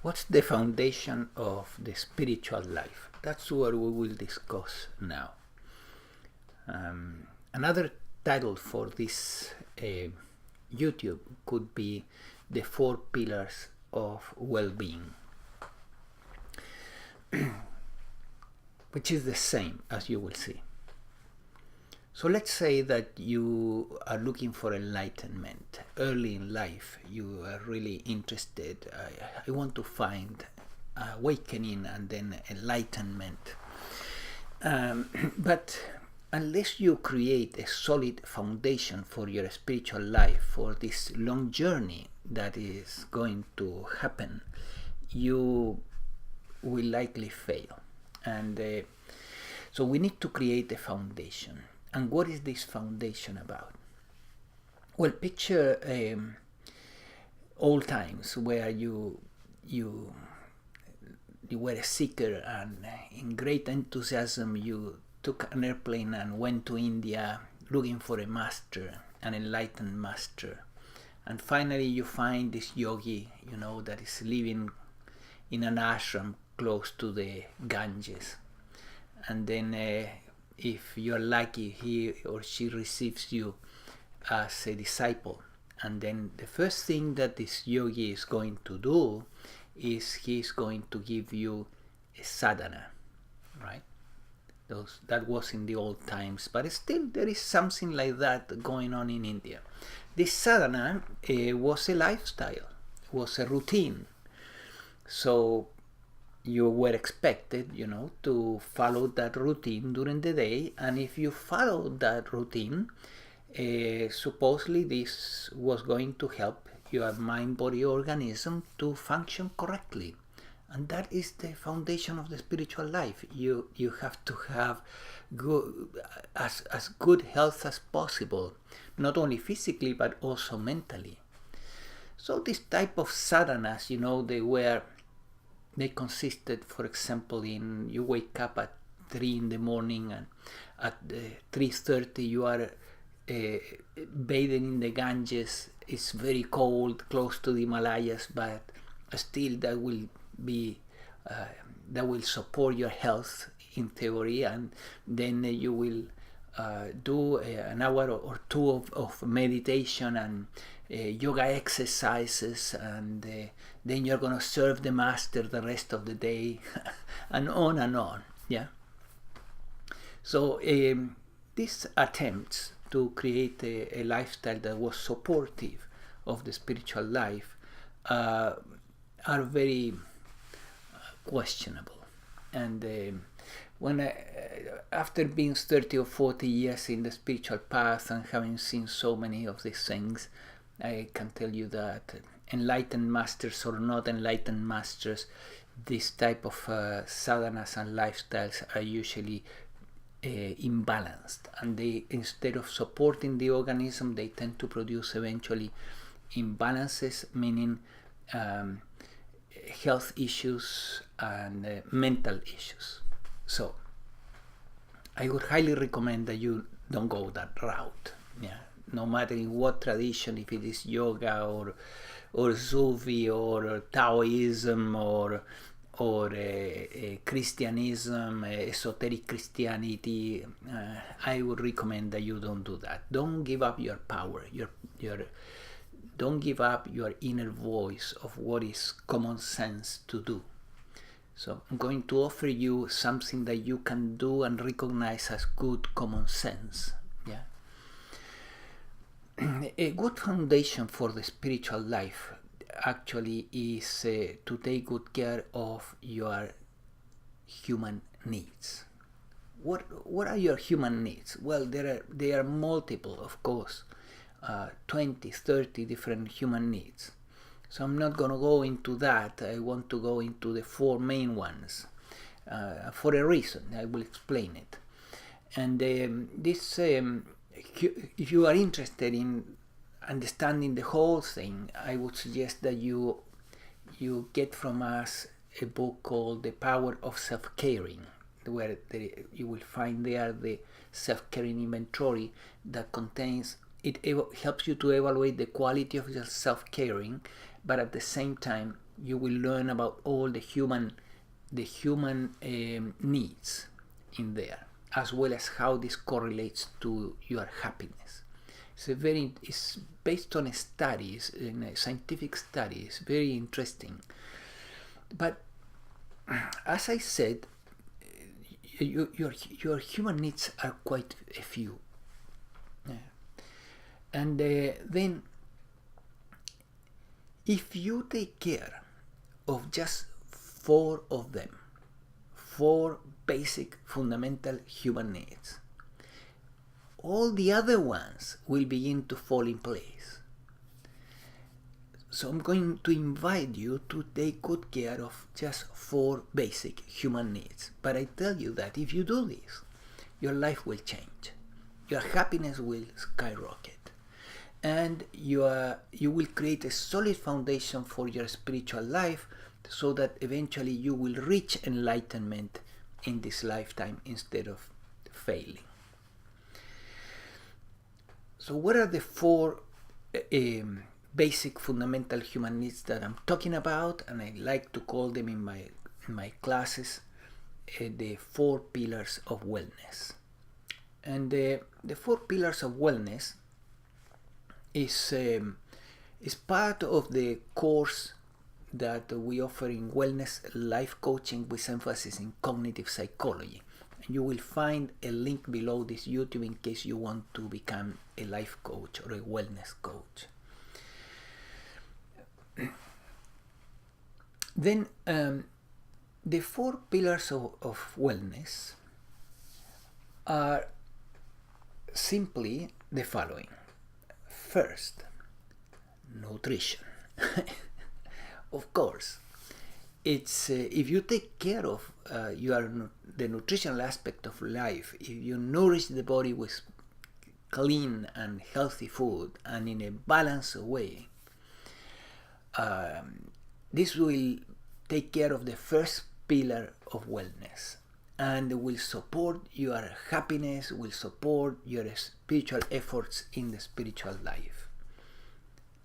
What's the foundation of the spiritual life? That's what we will discuss now. Another title for this YouTube could be the 4 pillars of well-being, which is the same, as you will see. So let's say that you are looking for enlightenment. Early in life, you are really interested. I want to find awakening and then enlightenment. But unless you create a solid foundation for your spiritual life, for this long journey that is going to happen, you will likely fail. And so we need to create a foundation. And what is this foundation about? Well, picture old times where you were a seeker, and in great enthusiasm you took an airplane and went to India looking for a master, an enlightened master. And finally you find this yogi, that is living in an ashram close to the Ganges. And then if you're lucky, he or she receives you as a disciple. And then the first thing that this yogi is going to do is he's going to give you a sadhana, right? That was in the old times, but still there is something like that going on in India. This sadhana was a lifestyle, was a routine. So you were expected, to follow that routine during the day, and if you followed that routine, supposedly this was going to help your mind, body, organism to function correctly. And that is the foundation of the spiritual life. You have to have as good health as possible, not only physically but also mentally. So this type of sadhanas, they consisted, for example, in you wake up at 3 in the morning, and at 3:30 you are bathing in the Ganges. It's very cold, close to the Himalayas, but still that will support your health in theory. And then you will do an hour or two of meditation and yoga exercises, and then you're going to serve the master the rest of the day and on. Yeah. So these attempts to create a lifestyle that was supportive of the spiritual life are very questionable. And after being 30 or 40 years in the spiritual path and having seen so many of these things, I can tell you that enlightened masters or not enlightened masters, this type of sadhanas and lifestyles are usually imbalanced, and they, instead of supporting the organism, they tend to produce eventually imbalances, meaning health issues and mental issues. So I would highly recommend that you don't go that route. Yeah, no matter in what tradition, if it is yoga or Sufi or Taoism or Christianism, esoteric Christianity, I would recommend that you don't do that. Don't give up your power. Don't give up your inner voice of what is common sense to do. So I'm going to offer you something that you can do and recognize as good common sense. Yeah. A good foundation for the spiritual life actually is to take good care of your human needs. What are your human needs? Well, there are multiple, of course, 20, 30 different human needs. So I'm not going to go into that. I want to go into the 4 main ones for a reason. I will explain it. And if you are interested in understanding the whole thing, I would suggest that you get from us a book called The Power of Self-Caring, where you will find there the self-caring inventory that contains, it helps you to evaluate the quality of your self-caring, but at the same time You will learn about all the human needs in there, as well as how this correlates to your happiness. It's based on studies, scientific studies, very interesting. But as I said, your human needs are quite a few. And then if you take care of just 4 of them, 4 basic fundamental human needs, all the other ones will begin to fall in place. So I'm going to invite you to take good care of just 4 basic human needs. But I tell you that if you do this, your life will change. Your happiness will skyrocket. And you will create a solid foundation for your spiritual life, so that eventually you will reach enlightenment in this lifetime instead of failing. So what are the 4 basic fundamental human needs that I'm talking about? And I like to call them in my classes the 4 pillars of wellness. And the 4 pillars of wellness is part of the course that we offer in Wellness Life Coaching with emphasis in cognitive psychology. And you will find a link below this YouTube in case you want to become a life coach or a wellness coach. Then the 4 pillars of wellness are simply the following. First, nutrition. Of course, it's if you take care of the nutritional aspect of life, if you nourish the body with clean and healthy food and in a balanced way, this will take care of the first pillar of wellness and will support your happiness, will support your spiritual efforts in the spiritual life.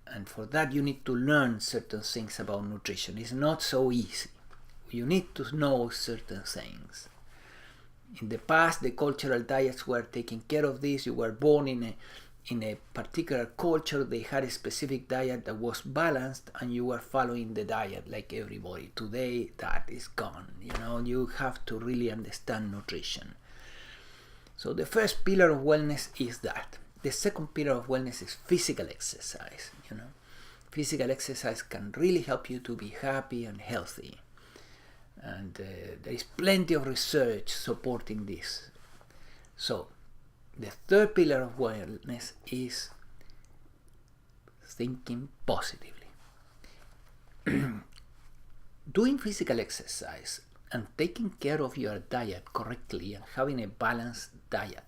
And for that you need to learn certain things about nutrition. It's not so easy. You need to know certain things. In the past, the cultural diets were taking care of this. You were born in a particular culture. They had a specific diet that was balanced, and you were following the diet like everybody. Today, that is gone. You have to really understand nutrition. So the first pillar of wellness is that. The second pillar of wellness is physical exercise. Physical exercise can really help you to be happy and healthy. And there is plenty of research supporting this. So, the third pillar of wellness is thinking positively. Doing physical exercise and taking care of your diet correctly and having a balanced diet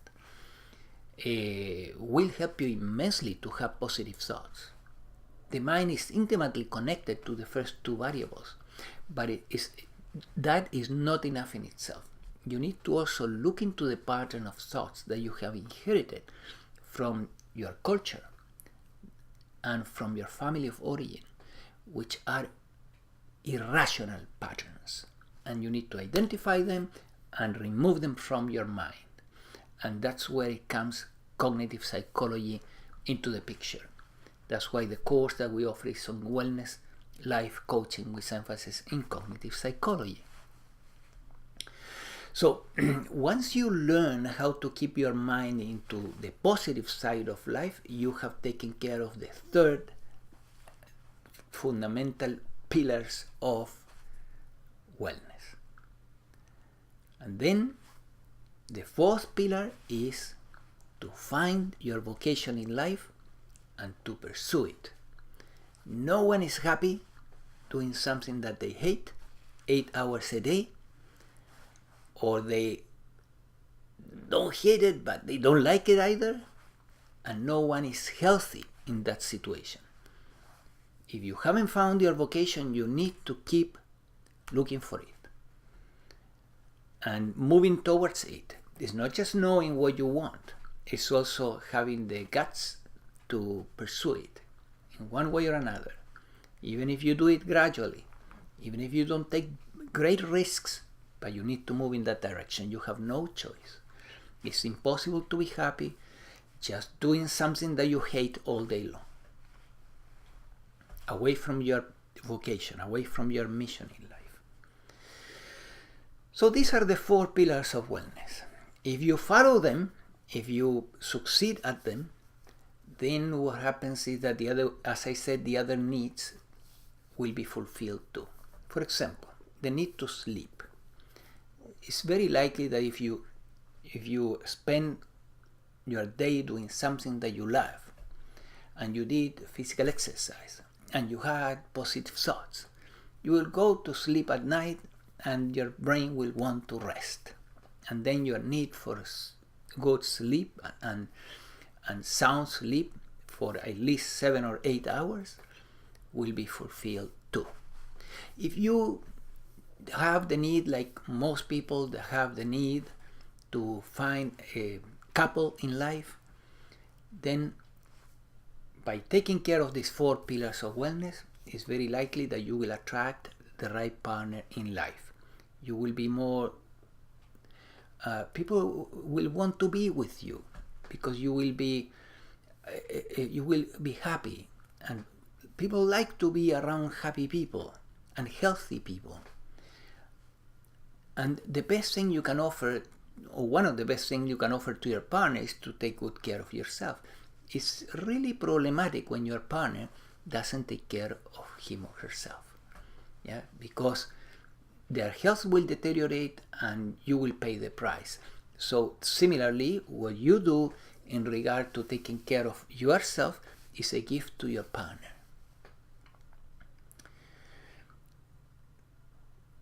will help you immensely to have positive thoughts. The mind is intimately connected to the first 2 variables, but that is not enough in itself. You need to also look into the pattern of thoughts that you have inherited from your culture and from your family of origin, which are irrational patterns. And you need to identify them and remove them from your mind. And that's where it comes cognitive psychology into the picture. That's why the course that we offer is on wellness life coaching with emphasis in cognitive psychology. So once you learn how to keep your mind into the positive side of life, you have taken care of the third fundamental pillars of wellness. And then the fourth pillar is to find your vocation in life and to pursue it. No one is happy doing something that they hate 8 hours a day, or they don't hate it but they don't like it either, and no one is healthy in that situation. If you haven't found your vocation, you need to keep looking for it and moving towards it. It's not just knowing what you want, it's also having the guts to pursue it in one way or another, even if you do it gradually. Even if you don't take great risks, but you need to move in that direction. You have no choice. It's impossible to be happy just doing something that you hate all day long. Away from your vocation, away from your mission in life. So these are the 4 pillars of wellness. If you follow them, if you succeed at them, then what happens is that the other, as I said, the other needs will be fulfilled too. For example, the need to sleep. It's very likely that if you spend your day doing something that you love, and you did physical exercise, and you had positive thoughts, you will go to sleep at night and your brain will want to rest. And then your need for good sleep and sound sleep for at least 7 or 8 hours will be fulfilled too. If you have the need, like most people that have the need to find a couple in life, then by taking care of these 4 pillars of wellness, it's very likely that you will attract the right partner in life. You will be more, people will want to be with you because you will be happy, and people like to be around happy people and healthy people. And the best thing you can offer, or one of the best things you can offer to your partner, is to take good care of yourself. It's really problematic when your partner doesn't take care of him or herself, because their health will deteriorate and you will pay the price. So similarly, what you do in regard to taking care of yourself is a gift to your partner.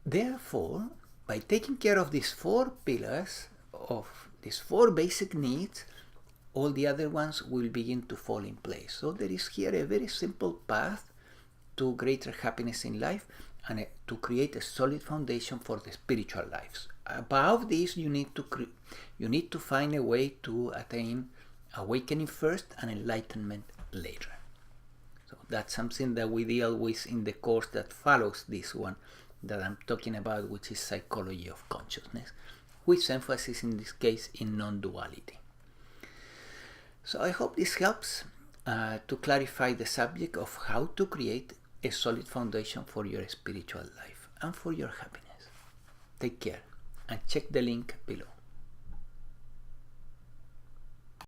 Therefore, by taking care of these 4 pillars, of these 4 basic needs, all the other ones will begin to fall in place. So there is here a very simple path to greater happiness in life and to create a solid foundation for the spiritual lives. Above this, you need to find a way to attain awakening first and enlightenment later. So that's something that we deal with in the course that follows this one that I'm talking about, which is Psychology of Consciousness, with emphasis in this case in non-duality. So I hope this helps to clarify the subject of how to create a solid foundation for your spiritual life and for your happiness. Take care and check the link below.